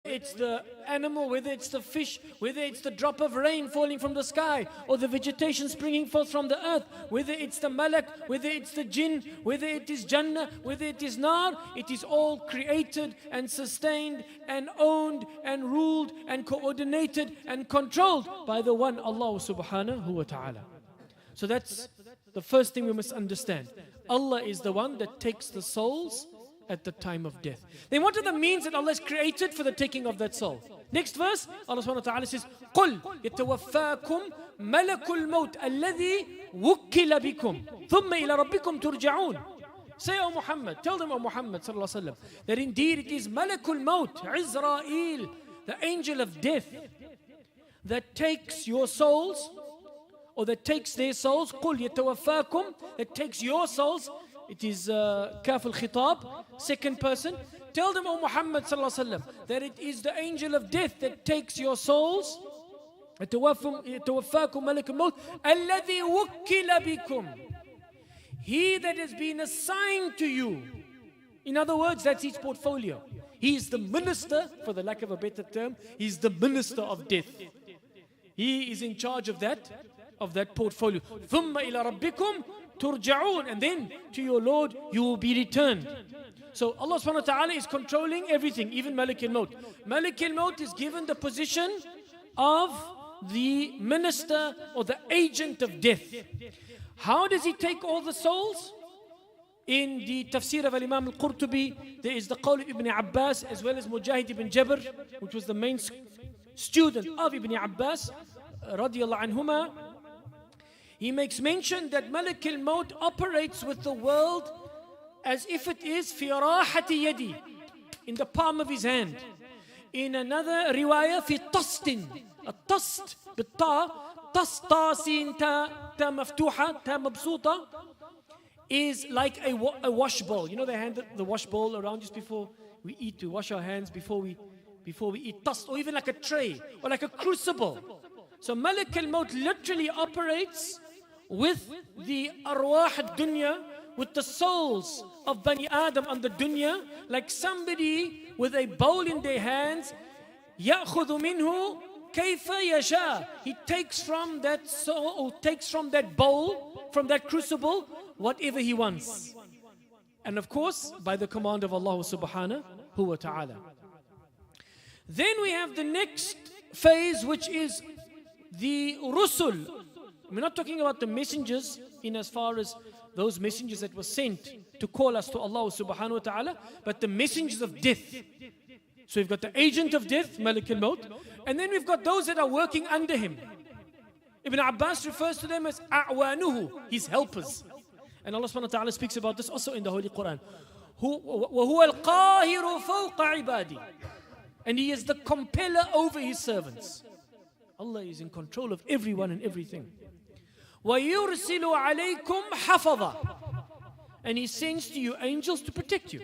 it's the animal, whether it's the fish, whether it's the drop of rain falling from the sky, or the vegetation springing forth from the earth, whether it's the malak, whether it's the jinn, whether it is Jannah, whether it is Nar, it is all created and sustained and owned and ruled and coordinated and controlled by the one Allah subhanahu wa ta'ala. So that's the first thing we must understand. Allah is the one that takes the souls at the time of death. Then what are the means that Allah has created for the taking of that soul? Next verse, Allah subhanahu wa ta'ala says, قُلْ يَتَوَفَّاكُمْ مَلَكُ الْمَوْتِ الَّذِي وُكِّلَ بِكُمْ ثُمَّ إِلَى رَبِّكُمْ تُرْجَعُونَ. Say, O Muhammad, tell them, O Muhammad sallallahu alaihi wasallam, that indeed it is Malakul Maut, Izrail, the angel of death, that takes your souls, or that takes their souls. قُلْ يَتَوَفَّاكُمْ, that takes your souls. It is Kaf al-Khitab, second person. Tell them, O Muhammad sallallahu alaihi wasallam, that it is the angel of death that takes your souls. يَتَوَفَّاكُمْ مَلَكُ الْمَوْتِ الَّذِي وُكِّلَ بِكُمْ. He that has been assigned to you. In other words, that's his portfolio. He is the minister, for the lack of a better term, he is the minister of death. He is in charge of that portfolio. ثُمَّ إِلَى رَبِّكُمْ تُرْجَعُونَ. And then to your Lord you will be returned. So Allah subhanahu wa ta'ala is controlling everything, even Malik al-Maut. Malik al-Maut is given the position of the minister or the agent of death. How does he take all the souls? In the tafsir of Imam al-Qurtubi, there is the qawl of Ibn Abbas as well as Mujahid ibn Jabr, which was the main student of Ibn Abbas radiyallahu anhuma. He makes mention that Malik al-Maut operates with the world as if it is fi rahati yadi, in the palm of his hand. In another riwayah, fi tastin, a tast, bitta, tastasin ta maftuha, ta mabsuta, is like a wash bowl. You know, they hand the wash bowl around just before we eat, to wash our hands before we eat. Tast, or even like a tray, or like a crucible. So Malik al-Maut literally operates with the arwah ad-dunya, with the souls of Bani Adam on the dunya, like somebody with a bowl in their hands. يَأْخُذُ مِنْهُ كَيْفَ يَشَاءُ. He takes from that soul, or takes from that bowl, from that crucible, whatever he wants. And of course, by the command of Allah subhanahu wa ta'ala. Then we have the next phase, which is the Rusul. We're not talking about the messengers in as far as those messengers that were sent to call us to Allah subhanahu wa ta'ala, but the messengers of death. So we've got the agent of death, Malik al-Maut, and then we've got those that are working under him. Ibn Abbas refers to them as a'wanuhu, his helpers. And Allah subhanahu wa ta'ala speaks about this also in the Holy Quran. وَهُوَ الْقَاهِرُ فَوْقَ عِبَادِهِ. And he is the compeller over his servants. Allah is in control of everyone and everything. وَيُرْسِلُ عَلَيْكُمْ حَفَظًا. And he sends to you angels to protect you.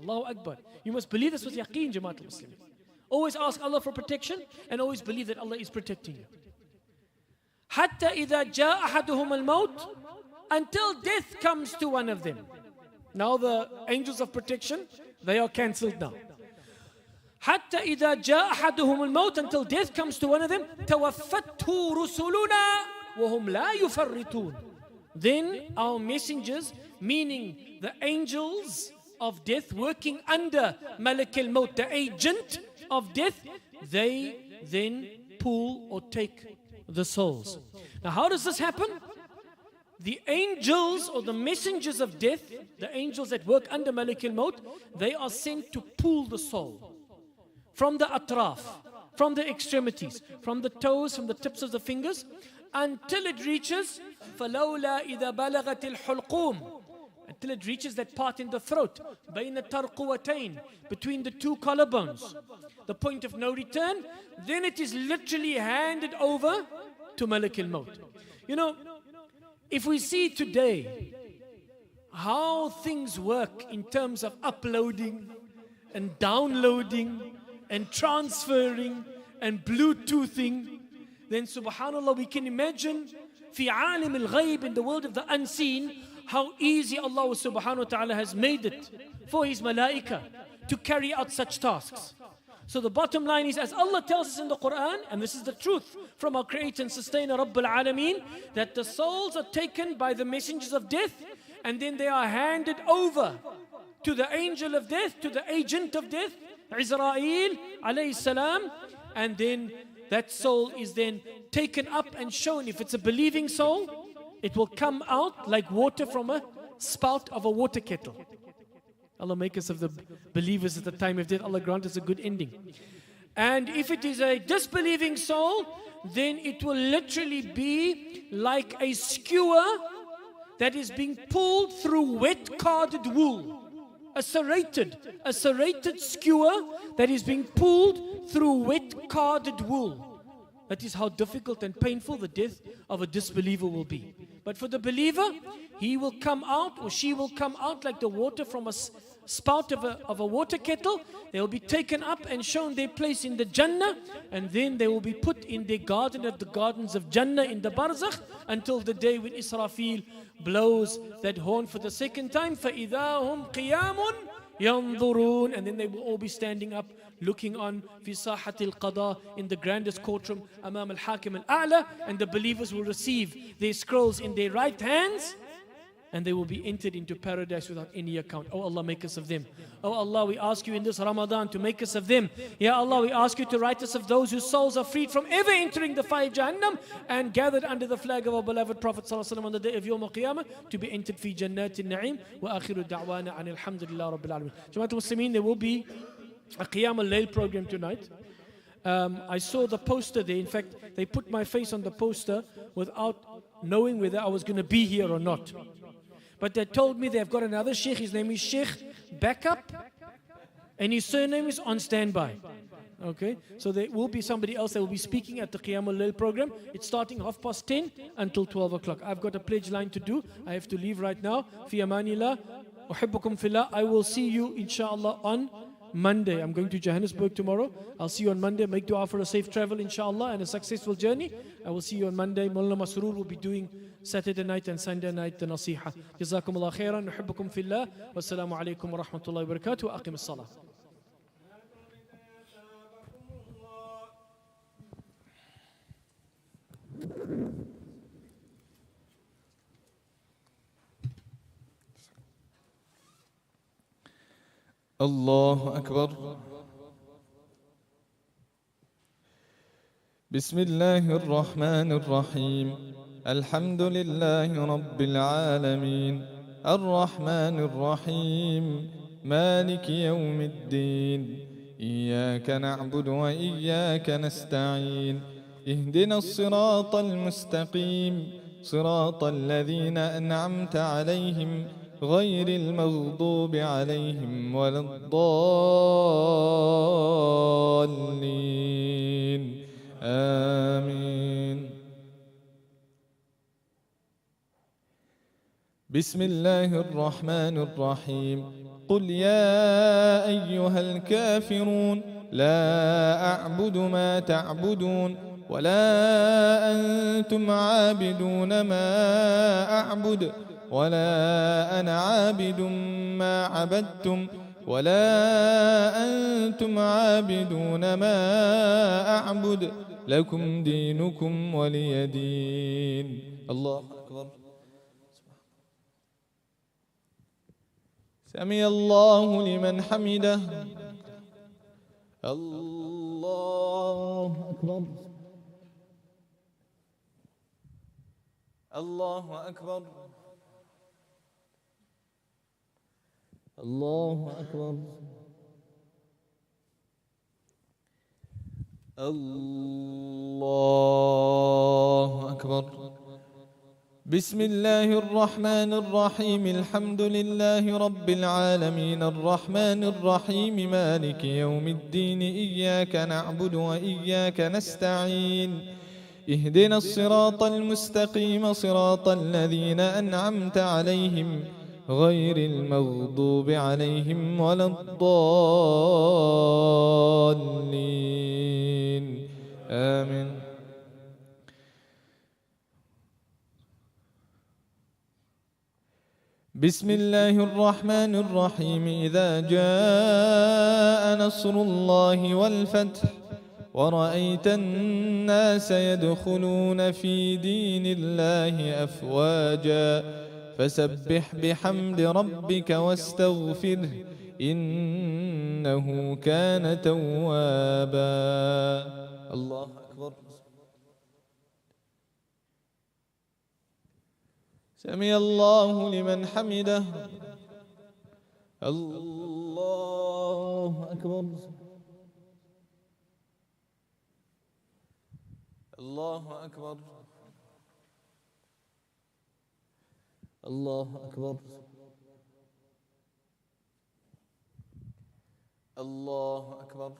Allahu Akbar. You must believe this with yaqeen, Jama'at al-Muslimin. Always ask Allah for protection and always believe that Allah is protecting you. حَتَّى إِذَا جَاءَ أَحَدُهُمَ الْمَوْتِ. Until death comes to one of them. Now the angels of protection, they are cancelled now. حَتَّى إِذَا جَاءَ أَحَدُهُمُ الْمَوْتِ. Until death comes to one of them. تَوَفَّتْهُ رُسُلُنَا وَهُمْ لَا يُفَرِّطُونَ. Then our messengers, meaning the angels of death working under Malik al-Maut, the agent of death, they then pull or take the souls. Now how does this happen? The angels or the messengers of death, the angels that work under Malik al-Maut, they are sent to pull the soul from the atraf, from the extremities, from the toes, from the tips of the fingers, until it reaches فَلَوْلَا إِذَا بَلَغَتِ الْحُلْقُومِ, until it reaches that part in the throat, بَيْنَ التَّرْقُوَتَيْنِ, between the two collarbones, the point of no return. Then it is literally handed over to Malik al-Maut. You know, if we see today how things work in terms of uploading and downloading and transferring and Bluetoothing, then subhanallah, we can imagine fi alim al-ghayb, in the world of the unseen, how easy Allah subhanahu wa ta'ala has made it for his malaika to carry out such tasks. So the bottom line is, as Allah tells us in the Quran, and this is the truth from our Creator and Sustainer Rabbul Alameen, that the souls are taken by the messengers of death, and then they are handed over to the angel of death, to the agent of death, Israel alayhi salam, and then that soul is then taken up and shown. If it's a believing soul, it will come out like water from a spout of a water kettle. Allah make us of the believers at the time of death. Allah grant us a good ending. And if it is a disbelieving soul, then it will literally be like a skewer that is being pulled through wet carded wool. A serrated skewer that is being pulled through wet carded wool. That is how difficult and painful the death of a disbeliever will be. But for the believer, he will come out, or she will come out like the water from a spout of a water kettle. They will be taken up and shown their place in the Jannah, and then they will be put in the garden of the gardens of Jannah in the Barzakh, until the day when Israfil blows that horn for the second time. فَإِذَا هُمْ قِيَامٌ يَنْظُرُونَ. And then they will all be standing up, looking on fi sahatil qada, in the grandest courtroom, amam al-hakim al-a'la, and the believers will receive their scrolls in their right hands, and they will be entered into paradise without any account. Oh Allah, make us of them. Oh Allah, we ask you in this Ramadan to make us of them. Ya Allah, we ask you to write us of those whose souls are freed from ever entering the fire of Jahannam, and gathered under the flag of our beloved Prophet ﷺ on the day of Yawm al-Qiyamah, to be entered fi jannatin na'im. Wa akhiru da'wana an alhamdulillah rabbil alameen. Jamaatul Muslimin, there will be a Qiyam al-Layl program tonight. I saw the poster there. In fact, they put my face on the poster without knowing whether I was going to be here or not. But they told me they've got another Sheikh. His name is Sheikh Backup, and his surname is On Standby. Okay, so there will be somebody else that will be speaking at the Qiyam al-Layl program. It's starting 10:30 until 12 o'clock. I've got a pledge line to do. I have to leave right now. Fi amanillah, uhibbukum fillah. I will see you inshallah on Monday. I'm going to Johannesburg tomorrow. I'll see you on Monday. Make dua for a safe travel inshallah and a successful journey. I will see you on Monday. Moulana Masrur will be doing Saturday night and Sunday night the nasiha. Jazakumullah khairan. Nuhibbukum fillah. Wassalamu alaikum wa rahmatullahi wa barakatuh. Aqim as-salah. الله أكبر. بسم الله الرحمن الرحيم. الحمد لله رب العالمين، الرحمن الرحيم، مالك يوم الدين، إياك نعبد وإياك نستعين، اهدنا الصراط المستقيم، صراط الذين أنعمت عليهم غير المغضوب عليهم ولا الضالين، آمين. بسم الله الرحمن الرحيم. قل يا أيها الكافرون لا أعبد ما تعبدون ولا أنتم عابدون ما أعبد ولا أنا عابد ما عبدتم ولا أنتم عابدون ما أعبد لكم دينكم ولي دين. الله أكبر. سمع الله لمن حمده. الله أكبر. الله أكبر. الله أكبر. الله أكبر. بسم الله الرحمن الرحيم. الحمد لله رب العالمين، الرحمن الرحيم، مالك يوم الدين، إياك نعبد وإياك نستعين، اهدنا الصراط المستقيم، صراط الذين أنعمت عليهم غير المغضوب عليهم ولا الضالين، آمين. بسم الله الرحمن الرحيم إذا جاء نصر الله والفتح ورأيت الناس يدخلون في دين الله أفواجا فسبح بحمد ربك واستغفره إنه كان توابا. الله أكبر. سمع الله لمن حمده. الله أكبر. الله أكبر. الله أكبر. الله أكبر.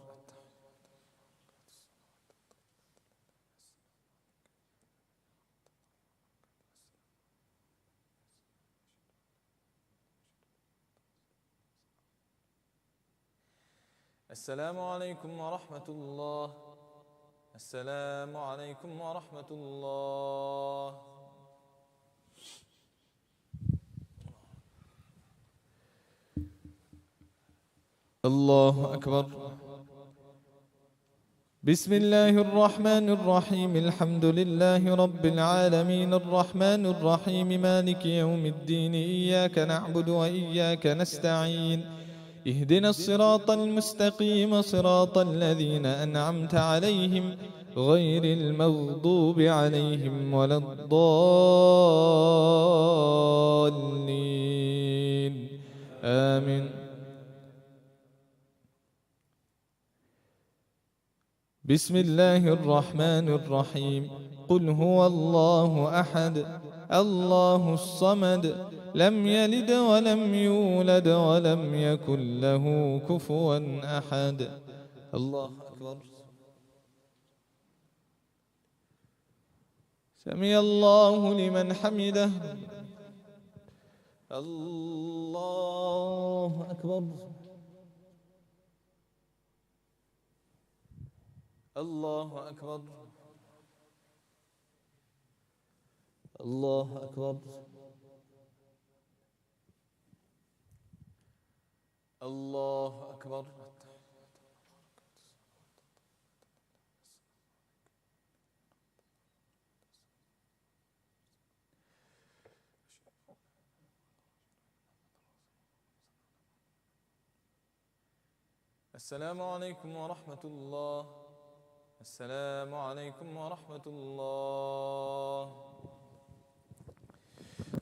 السلام عليكم ورحمة الله. السلام عليكم ورحمة الله. الله أكبر. بسم الله الرحمن الرحيم الحمد لله رب العالمين الرحمن الرحيم مالك يوم الدين إياك نعبد وإياك نستعين اهدنا الصراط المستقيم صراط الذين أنعمت عليهم غير المغضوب عليهم ولا الضالين آمين. بسم الله الرحمن الرحيم قل هو الله أحد الله الصمد لم يلد ولم يولد ولم يكن له كفوا أحد. الله أكبر. سمع الله لمن حمده. الله أكبر. الله أكبر. الله أكبر. الله أكبر. السلام عليكم ورحمة الله. السلام عليكم ورحمة الله.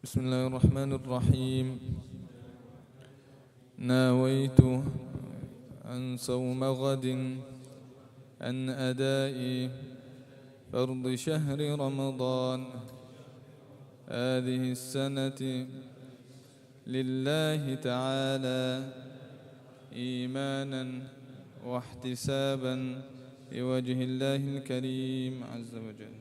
بسم الله الرحمن الرحيم. ناويت أن صوم غد عن أداء فرض شهر رمضان هذه السنة لله تعالى إيمانا واحتسابا لوجه الله الكريم عز وجل.